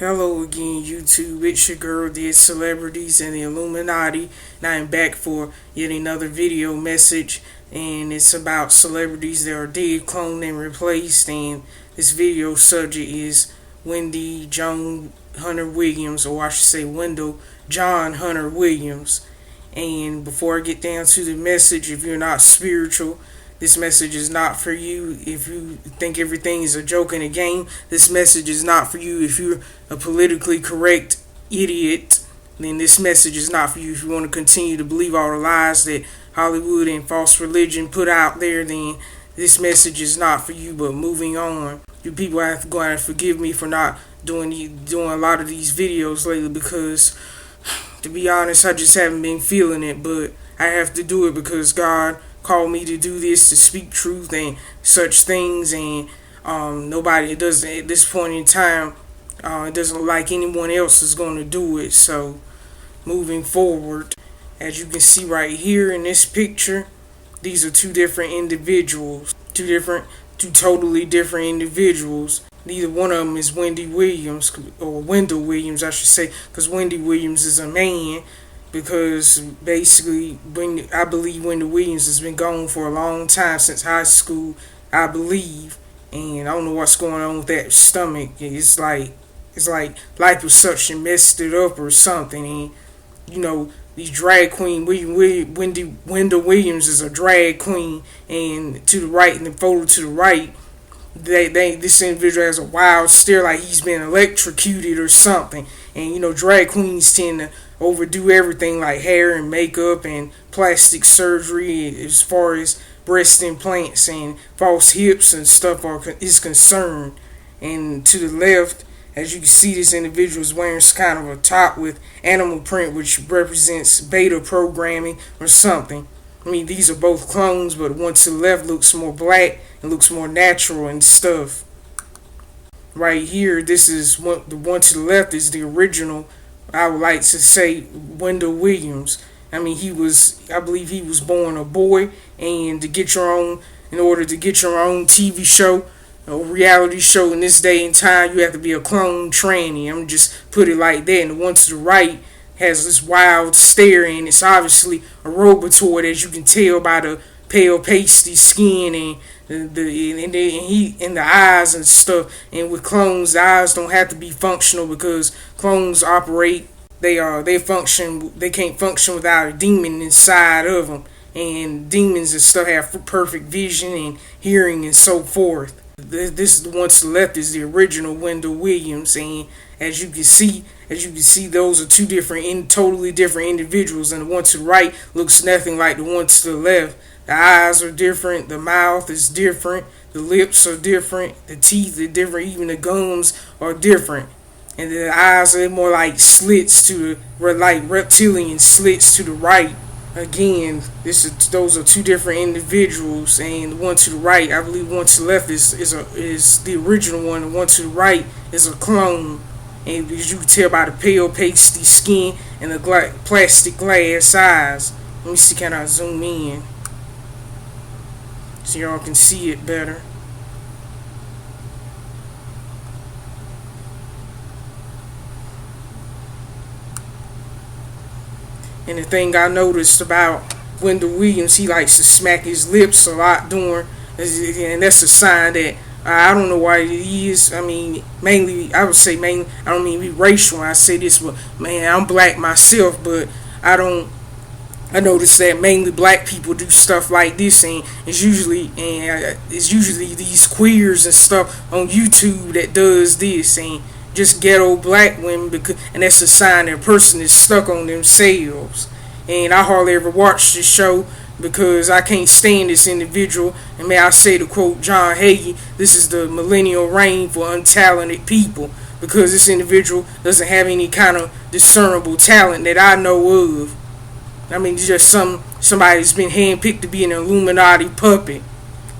Hello again, YouTube. It's your girl, the Celebrities and the Illuminati, and I am back for yet another video message, and it's about celebrities that are dead, cloned, and replaced. And this video subject is Wendy Joan Hunter Williams, or I should say Wendell John Hunter Williams. And before I get down to the message, if you're not spiritual, this message is not for you. If you think everything is a joke and a game, this message is not for you. If you're a politically correct idiot, then this message is not for you. If you want to continue to believe all the lies that Hollywood and false religion put out there, then this message is not for you. But moving on, you people have to go out and forgive me for not doing a lot of these videos lately, because to be honest, I just haven't been feeling it. But I have to do it because God called me to do this, to speak truth and such things, and nobody does at this point in time. It doesn't look like anyone else is going to do it. So moving forward, as you can see right here in this picture, these are two different individuals, two totally different individuals. Neither one of them is Wendy Williams, or Wendell Williams I should say, because Wendy Williams is a man. Because basically, I believe Wendell Williams has been gone for a long time, since high school, I believe. And I don't know what's going on with that stomach. It's like liposuction messed it up or something. And you know, these drag queen, Wendell Williams is a drag queen, and to the right, in the photo to the right, this individual has a wild stare, like he's been electrocuted or something. And you know, drag queens tend to overdo everything, like hair and makeup and plastic surgery, as far as breast implants and false hips and stuff is concerned. And to the left, as you can see, this individual is wearing kind of a top with animal print, which represents beta programming or something. I mean, these are both clones, but one to the left looks more black and looks more natural and stuff. Right here, this is the one to the left is the original, I would like to say, Wendell Williams. I mean, I believe he was born a boy, and in order to get your own TV show, a reality show in this day and time, you have to be a clone TRANNY. I'm just put it like that. And the one to the right has this wild stare, and it's obviously a robotoid, as you can tell by the pale pasty skin and the eyes and stuff. And with clones, the eyes don't have to be functional, because clones operate. They can't function without a demon inside of them, and demons and stuff have perfect vision and hearing and so forth. This is the one to the left is the original Wendell Williams, and as you can see, those are two totally different individuals. And the one to the right looks nothing like the one to the left. The eyes are different, the mouth is different, the lips are different, the teeth are different, even the gums are different. And the eyes are more like slits like reptilian slits to the right. Again, those are two different individuals, and the one to the right, I believe one to the left is the original one, the one to the right is a clone. And as you can tell by the pale pasty skin and the plastic glass eyes. Let me see, can I zoom in so y'all can see it better? And the thing I noticed about Wendell Williams, he likes to smack his lips a lot and that's a sign that I don't know why it is. I mean, I would say mainly, I don't mean to be racial when I say this, but man, I'm black myself, but I noticed that mainly black people do stuff like this, and it's usually these queers and stuff on YouTube that does this, and just ghetto black women, and that's a sign that a person is stuck on themselves. And I hardly ever watch this show because I can't stand this individual. And may I say, to quote John Hagee, this is the millennial reign for untalented people, because this individual doesn't have any kind of discernible talent that I know of. I mean, just somebody's been handpicked to be an Illuminati puppet.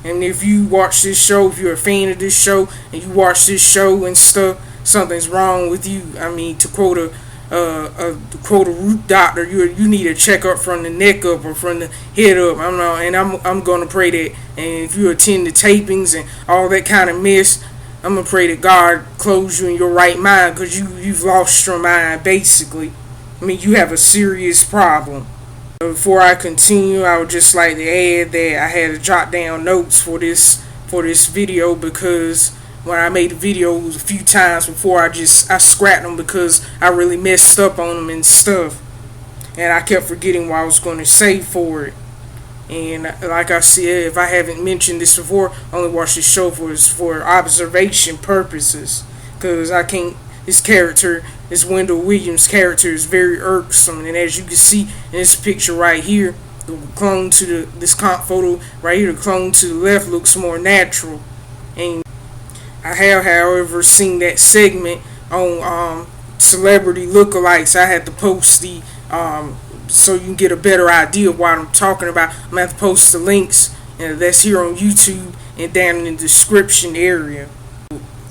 And if you watch this show, if you're a fan of this show and you watch this show and stuff, something's wrong with you. I mean, to quote a root doctor, you need a checkup from the neck up or from the head up. I'm gonna pray that. And if you attend the tapings and all that kind of mess, I'm gonna pray that God clothes you in your right mind, because you've lost your mind basically. I mean, you have a serious problem. Before I continue, I would just like to add that I had to jot down notes for this video, because when I made the videos a few times before, I scrapped them because I really messed up on them and stuff, and I kept forgetting what I was going to say for it. And like I said, if I haven't mentioned this before, I only watch this show for observation purposes, because I can't. This Wendell Williams character is very irksome, and as you can see in this picture right here, the clone to this comp photo right here, the clone to the left looks more natural. And I have, however, seen that segment on celebrity lookalikes. I had to post the so you can get a better idea of what I'm talking about. I'm gonna have to post the links, and that's here on YouTube and down in the description area,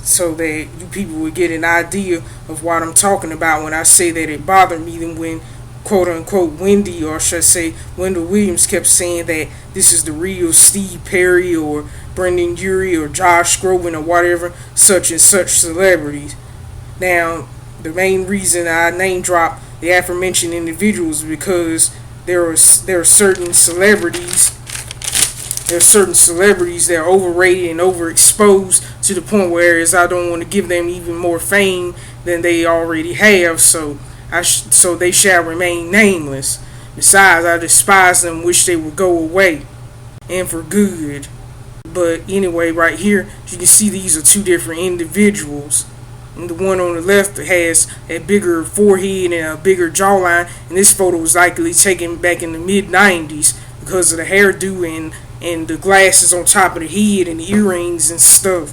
so that you people would get an idea of what I'm talking about when I say that it bothered me when quote unquote Wendy, or should I say Wendell Williams, kept saying that this is the real Steve Perry or Brendan Urie or Josh Groban or whatever such and such celebrities. Now, the main reason I name drop the aforementioned individuals is because there are certain celebrities that are overrated and overexposed to the point where I don't want to give them even more fame than they already have, so they shall remain nameless. Besides, I despise them, wish they would go away, and for good. But anyway, right here, you can see these are two different individuals. And the one on the left has a bigger forehead and a bigger jawline, and this photo was likely taken back in the mid-90s because of the hairdo and the glasses on top of the head and the earrings and stuff.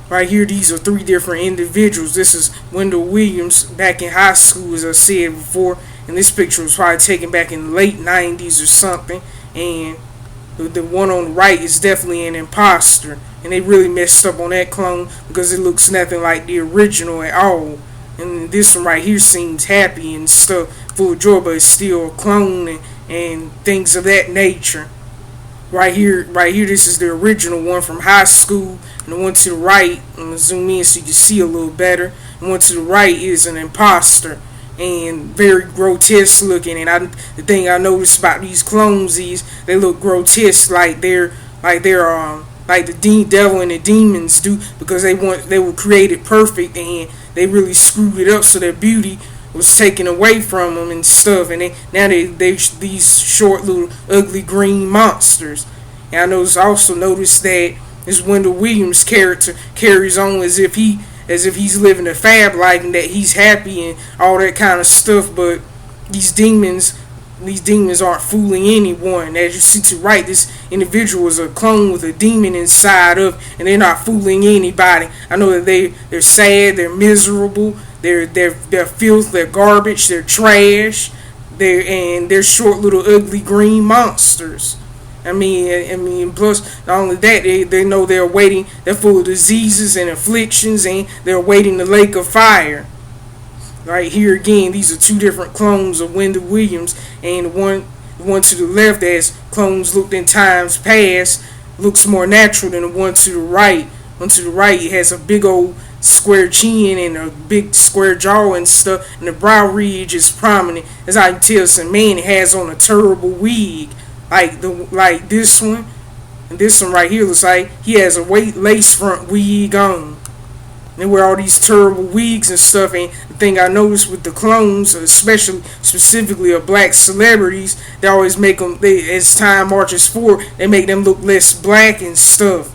Right here, these are three different individuals. This is Wendell Williams back in high school, as I said before, and this picture was probably taken back in the late 90s or something, and the one on the right is definitely an imposter, and they really messed up on that clone because it looks nothing like the original at all. And this one right here seems happy and stuff, full of joy, but it's still a clone and things of that nature. Right here, this is the original one from high school, and the one to the right, I'm gonna zoom in so you can see a little better. The one to the right is an imposter and very grotesque looking. And the thing I noticed about these clones is they look grotesque, like the devil and the demons do, because they were created perfect, and they really screwed it up so their beauty was taken away from them and stuff, and now they these short little ugly green monsters. And I also noticed that this Wendell Williams character carries on as if he's living a fab life and that he's happy and all that kind of stuff, but these demons aren't fooling anyone. As you see to the right, this individual is a clone with a demon inside of, and they're not fooling anybody. I know that they're sad, they're miserable, they're filth, they're garbage, they're trash, they're short little ugly green monsters. I mean, plus not only that, they know they're full of diseases and afflictions, and they're awaiting the lake of fire. Right here again, these are two different clones of Wendell Williams, and the one to the left, as clones looked in times past, looks more natural than the one to the right. One to the right, it has a big old square chin and a big square jaw and stuff, and the brow ridge is prominent. As I can tell, some man has on a terrible wig, like this one, and this one right here looks like he has a lace front wig on. They wear all these terrible wigs and stuff, and the thing I noticed with the clones, specifically of black celebrities, they always make them, as time marches forward, they make them look less black and stuff.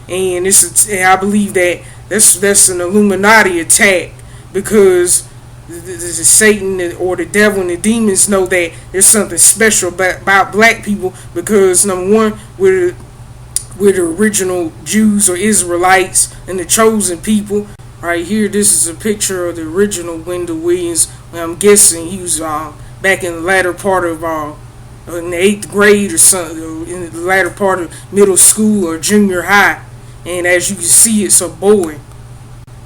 And I believe that's an Illuminati attack, because the Satan or the devil and the demons know that there's something special about black people, because number one, we're the original Jews or Israelites and the chosen people. Right here, this is a picture of the original Wendell Williams. I'm guessing he was back in the latter part of in the 8th grade or something, in the latter part of middle school or junior high. And as you can see, it's a boy.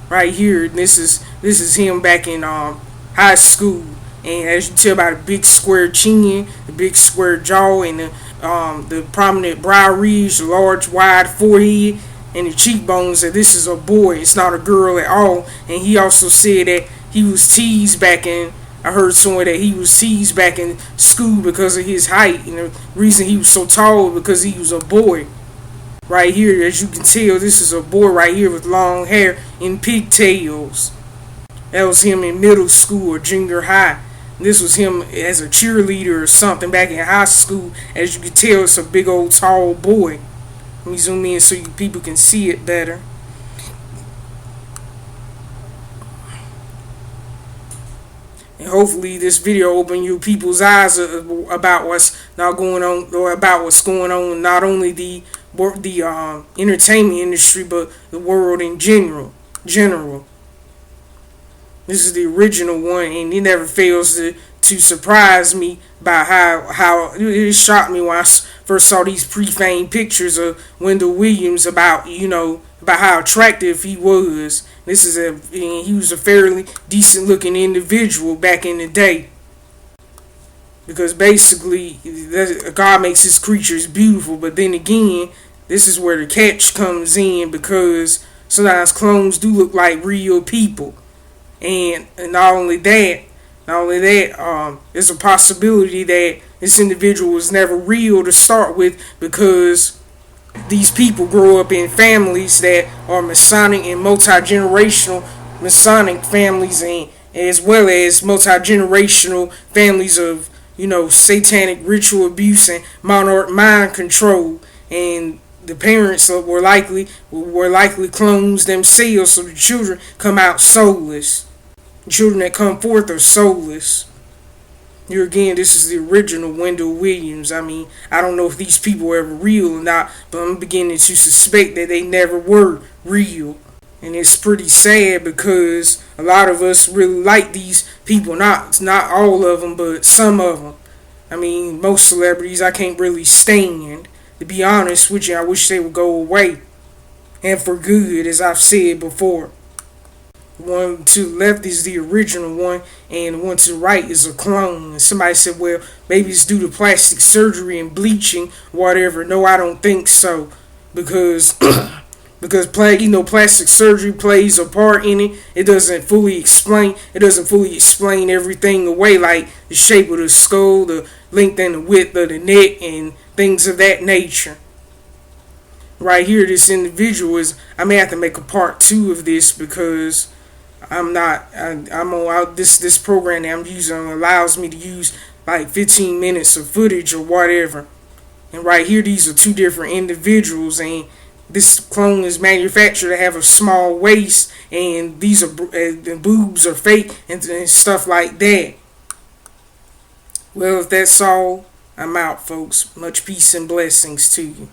Right here, this is him back in high school. And as you can tell by the big square chin, the big square jaw, and the prominent brow ridge, the large wide forehead, and the cheekbones, that this is a boy, it's not a girl at all. And he also said that he was teased back in, I heard somewhere that he was teased back in school because of his height, and the reason he was so tall because he was a boy. Right here, as you can tell, this is a boy right here with long hair and pigtails. That was him in middle school or junior high. This was him as a cheerleader or something back in high school. As you can tell, it's a big old tall boy. Let me zoom in so people can see it better. And hopefully this video open you people's eyes about what's not going on, or about what's going on, not only the entertainment industry, but the world in general. This is the original one, and it never fails to surprise me by how it shocked me when I first saw these pre-fame pictures of Wendell Williams about how attractive he was. He was a fairly decent looking individual back in the day, because basically God makes his creatures beautiful. But then again, this is where the catch comes in, because sometimes clones do look like real people. And not only that, there's a possibility that this individual was never real to start with, because these people grow up in families that are Masonic and multi-generational Masonic families, and as well as multi-generational families of satanic ritual abuse and mind control. And the parents were likely clones themselves, so the children come out soulless. Children that come forth are soulless. Here again, this is the original Wendell Williams. I mean, I don't know if these people were ever real or not, but I'm beginning to suspect that they never were real. And it's pretty sad, because a lot of us really like these people. Not all of them, but some of them. I mean, most celebrities I can't really stand. To be honest with you, I wish they would go away, and for good, as I've said before. The one to the left is the original one, and the one to the right is a clone. And somebody said, well, maybe it's due to plastic surgery and bleaching, whatever. No, I don't think so, because plastic surgery plays a part in it. It doesn't fully explain everything away, like the shape of the skull, the length and the width of the neck, and things of that nature. Right here, this individual I may have to make a part 2 of this, because this program that I'm using allows me to use like 15 minutes of footage or whatever. And right here, these are 2 different individuals, and this clone is manufactured to have a small waist, and these are the boobs are fake and stuff like that. Well, if that's all, I'm out, folks. Much peace and blessings to you.